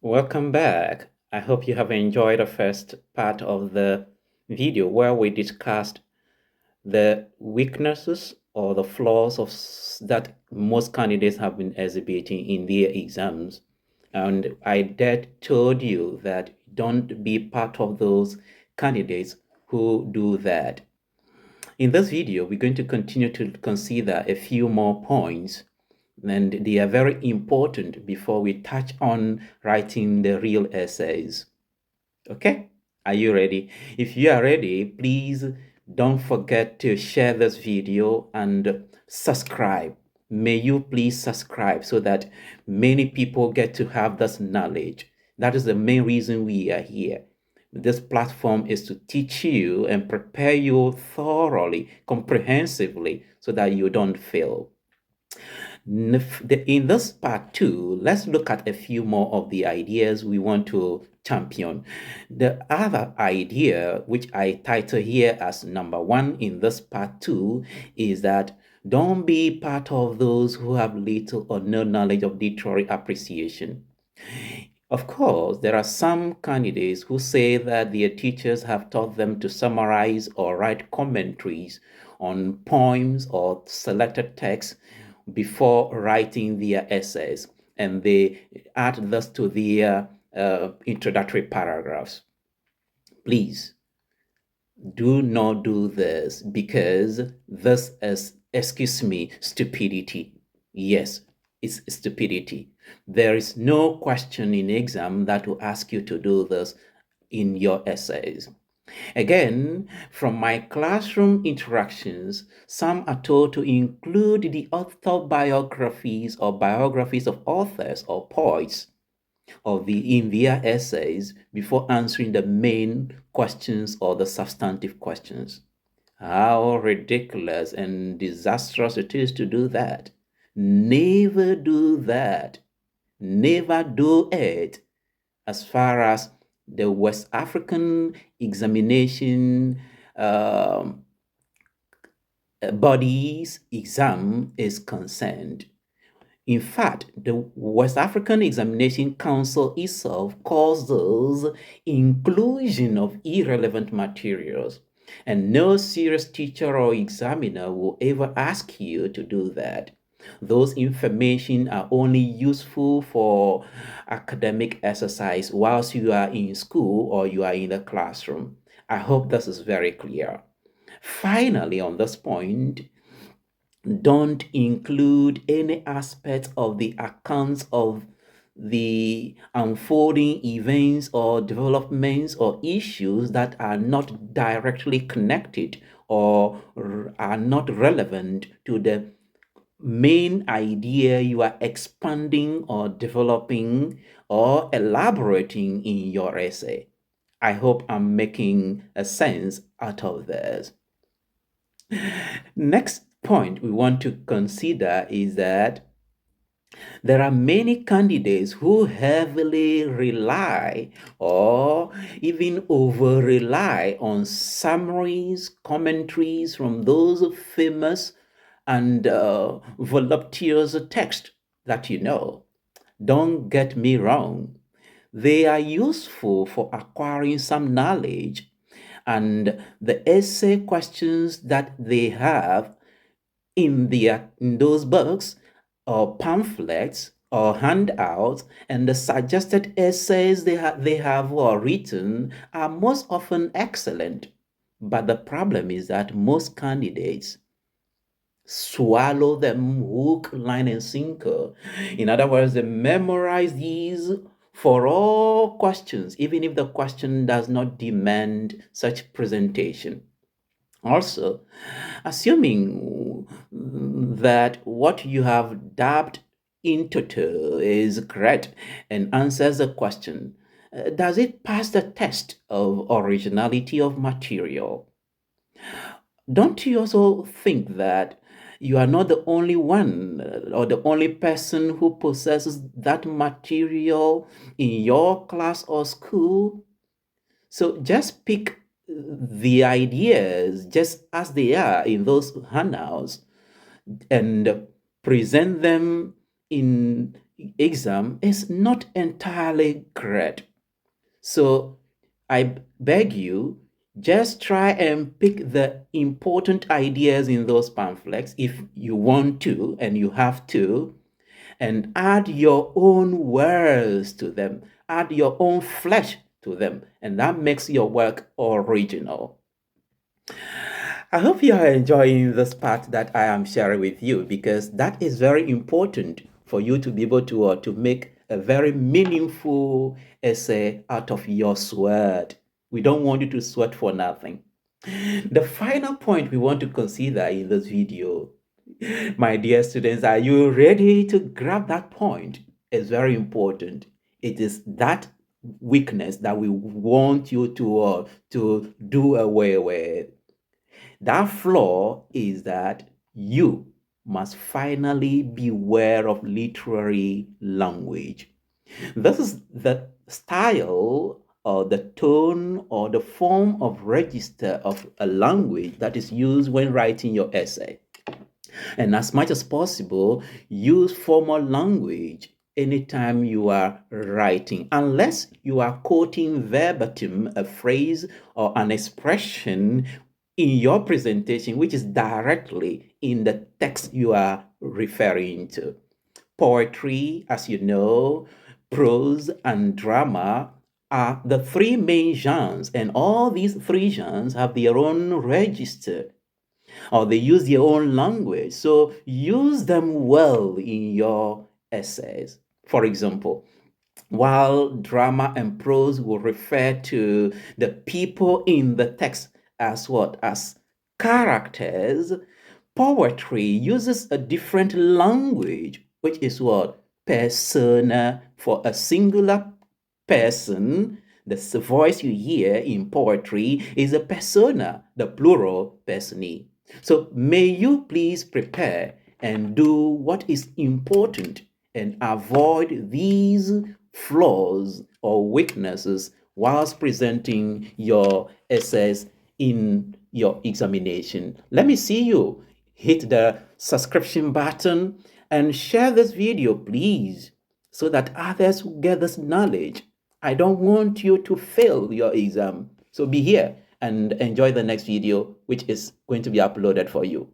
Welcome back. I hope you have enjoyed the first part of the video where we discussed the weaknesses or the flaws that most candidates have been exhibiting in their exams. And I did told you that don't be part of those candidates who do that. In this video, we're going to continue to consider a few more points, and they are very important before we touch on writing the real essays. Okay? Are you ready? If you are ready, please don't forget to share this video and subscribe. May you please subscribe so that many people get to have this knowledge. That is the main reason we are here. This platform is to teach you and prepare you thoroughly, comprehensively, so that you don't fail. In this part two, let's look at a few more of the ideas we want to champion. The other idea, which I title here as number one in this part two, is that don't be part of those who have little or no knowledge of literary appreciation. Of course, there are some candidates who say that their teachers have taught them to summarize or write commentaries on poems or selected texts before writing their essays, and they add this to their introductory paragraphs. Please do not do this, because this is, excuse me, stupidity. Yes, it's stupidity. There is no question in exam that will ask you to do this in your essays. Again, from my classroom interactions, some are told to include the autobiographies or biographies of authors or poets in their essays before answering the main questions or the substantive questions. How ridiculous and disastrous it is to do that. Never do that. Never do it. As far as the West African examination body's exam is concerned. In fact, the West African Examination Council itself calls those inclusion of irrelevant materials. And no serious teacher or examiner will ever ask you to do that. Those information are only useful for academic exercise whilst you are in school or you are in the classroom. I hope this is very clear. Finally, on this point, don't include any aspect of the accounts of the unfolding events or developments or issues that are not directly connected or are not relevant to the main idea you are expanding or developing or elaborating in your essay. I hope I'm making a sense out of this. Next point we want to consider is that there are many candidates who heavily rely or even over rely on summaries, commentaries from those famous and voluptuous texts that you know. Don't get me wrong, they are useful for acquiring some knowledge, and the essay questions that they have in those books or pamphlets or handouts, and the suggested essays they have or written are most often excellent. But the problem is that most candidates swallow them hook, line, and sinker. In other words, they memorize these for all questions, even if the question does not demand such presentation. Also, assuming that what you have dabbed into is correct and answers the question, does it pass the test of originality of material? Don't you also think that you are not the only one or the only person who possesses that material in your class or school? So just pick the ideas just as they are in those handouts and present them in exam is not entirely correct. So I beg you, just try and pick the important ideas in those pamphlets if you want to and you have to, and add your own words to them, add your own flesh to them, and that makes your work original. I hope you are enjoying this part that I am sharing with you, because that is very important for you to be able to make a very meaningful essay out of your sweat. We don't want you to sweat for nothing. The final point we want to consider in this video, my dear students, are you ready to grab that point? It's very important. It is that weakness that we want you to do away with. That flaw is that you must finally beware of literary language. This is the style or the tone or the form of register of a language that is used when writing your essay. And as much as possible, use formal language anytime you are writing, unless you are quoting verbatim a phrase or an expression in your presentation, which is directly in the text you are referring to. Poetry, as you know, prose, and drama are the three main genres, and all these three genres have their own register, or they use their own language. So use them well in your essays. For example, while drama and prose will refer to the people in the text as what? As characters, poetry uses a different language, which is what? Persona, for a singular person. The voice you hear in poetry is a persona, the plural personae. So may you please prepare and do what is important and avoid these flaws or weaknesses whilst presenting your essays in your examination. Let me see you. Hit the subscription button and share this video, please, so that others will get this knowledge. I don't want you to fail your exam. So be here and enjoy the next video, which is going to be uploaded for you.